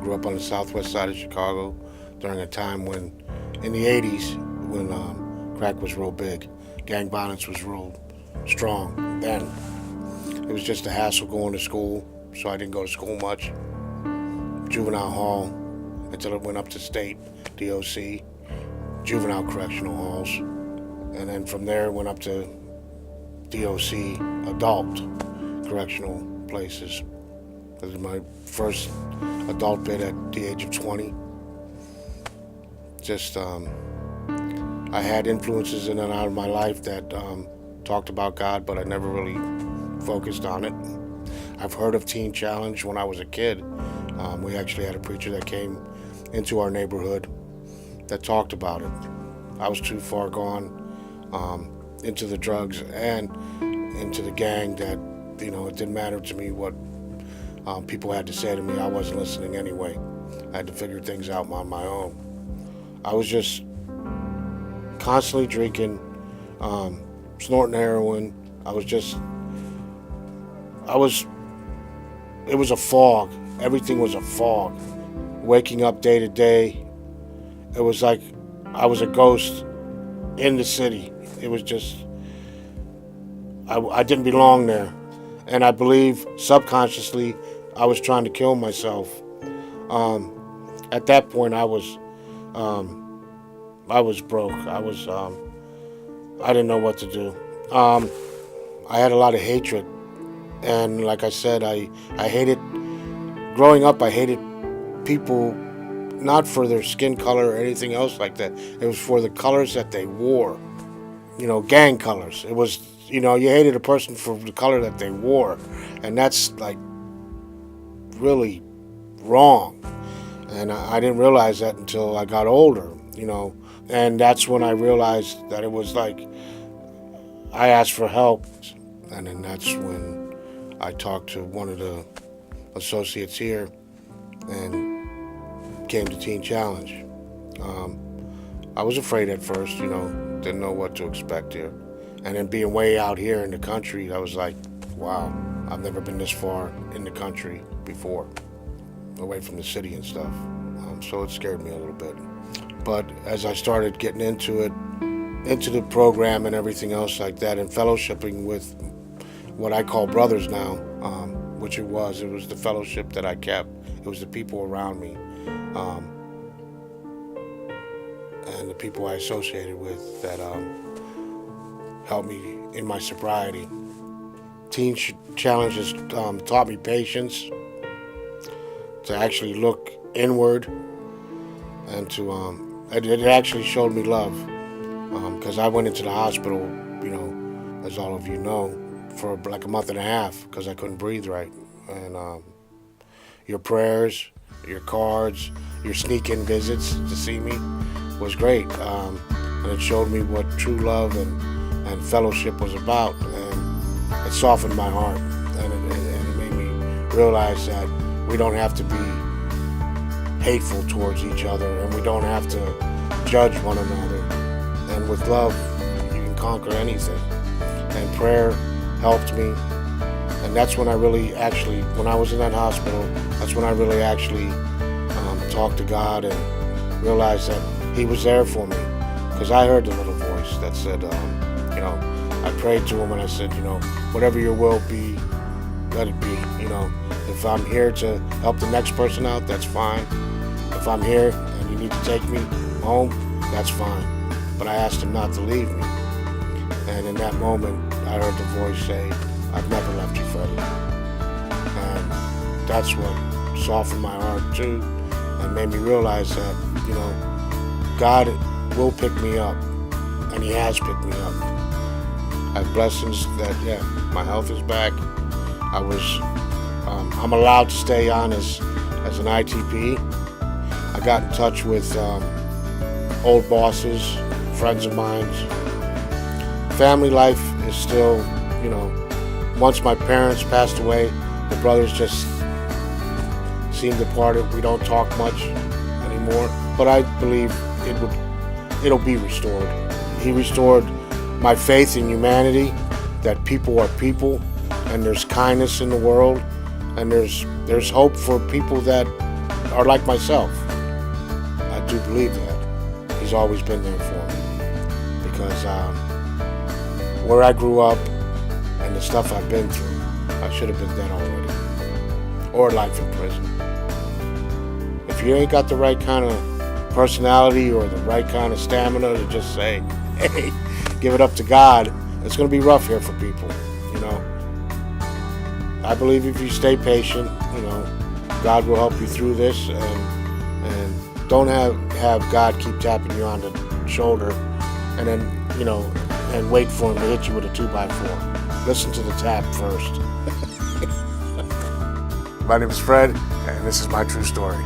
grew up on the southwest side of Chicago during a time when, in the 80s, when crack was real big. Gang violence was real strong then. It was just a hassle going to school, so I didn't go to school much. Juvenile hall until it went up to state, DOC, juvenile correctional halls. And then from there it went up to DOC, adult correctional places. This was my first adult bid at the age of 20. Just, I had influences in and out of my life that talked about God, but I never really focused on it. I've heard of Teen Challenge when I was a kid. We actually had a preacher that came into our neighborhood that talked about it. I was too far gone into the drugs and into the gang that, it didn't matter to me what people had to say to me. I wasn't listening anyway. I had to figure things out on my own. I was just constantly drinking, snorting heroin. It was a fog. Everything was a fog. Waking up day to day, it was like I was a ghost in the city. It was just, I didn't belong there. And I believe subconsciously I was trying to kill myself. At that point I was broke. I didn't know what to do. I had a lot of hatred. And like I said, I hated, growing up I hated people not for their skin color or anything else like that. It was for the colors that they wore. Gang colors. It was, you hated a person for the color that they wore. And that's like really wrong. And I didn't realize that until I got older, And that's when I realized that it was like, I asked for help. And then that's when I talked to one of the associates here and came to Teen Challenge. I was afraid at first, didn't know what to expect here. And then being way out here in the country, I was like, wow, I've never been this far in the country before, away from the city and stuff. So it scared me a little bit. But as I started getting into it, into the program and everything else like that, and fellowshipping with what I call brothers now, which it was the fellowship that I kept. It was the people around me, and the people I associated with that helped me in my sobriety. Teen Challenges taught me patience, to actually look inward, and to it actually showed me love, because I went into the hospital, as all of you know, for like a month and a half because I couldn't breathe right. And your prayers, your cards, your sneak-in visits to see me was great, and it showed me what true love and fellowship was about, and it softened my heart, and it made me realize that we don't have to be hateful towards each other, and we don't have to judge one another, and with love you can conquer anything. And prayer helped me, and that's when I really actually, when I was in that hospital, that's when I really actually talked to God and realized that He was there for me, because I heard the little voice that said, I prayed to Him and I said, whatever your will be, let it be. If I'm here to help the next person out, that's fine. If I'm here and you need to take me home, that's fine. But I asked Him not to leave me. And in that moment, I heard the voice say, I've never left you, Freddy. And that's what softened my heart too, and made me realize that, God will pick me up, and He has picked me up. I have blessings that, my health is back. I'm allowed to stay on as an ITP. I got in touch with old bosses, friends of mine. Family life is still, once my parents passed away, the brothers just seemed departed. We don't talk much anymore, but I believe it'll be restored. He restored my faith in humanity, that people are people, and there's kindness in the world, and there's hope for people that are like myself. I do believe that. He's always been there for me. Because where I grew up and the stuff I've been through, I should have been dead already. Or life in prison. If you ain't got the right kind of personality or the right kind of stamina to just say, hey, give it up to God, it's going to be rough here for people, you know. I believe if you stay patient, you know, God will help you through this, and don't have God keep tapping you on the shoulder and then, you know, and wait for him to hit you with a 2x4. Listen to the tap first. My name is Fred, and this is my true story.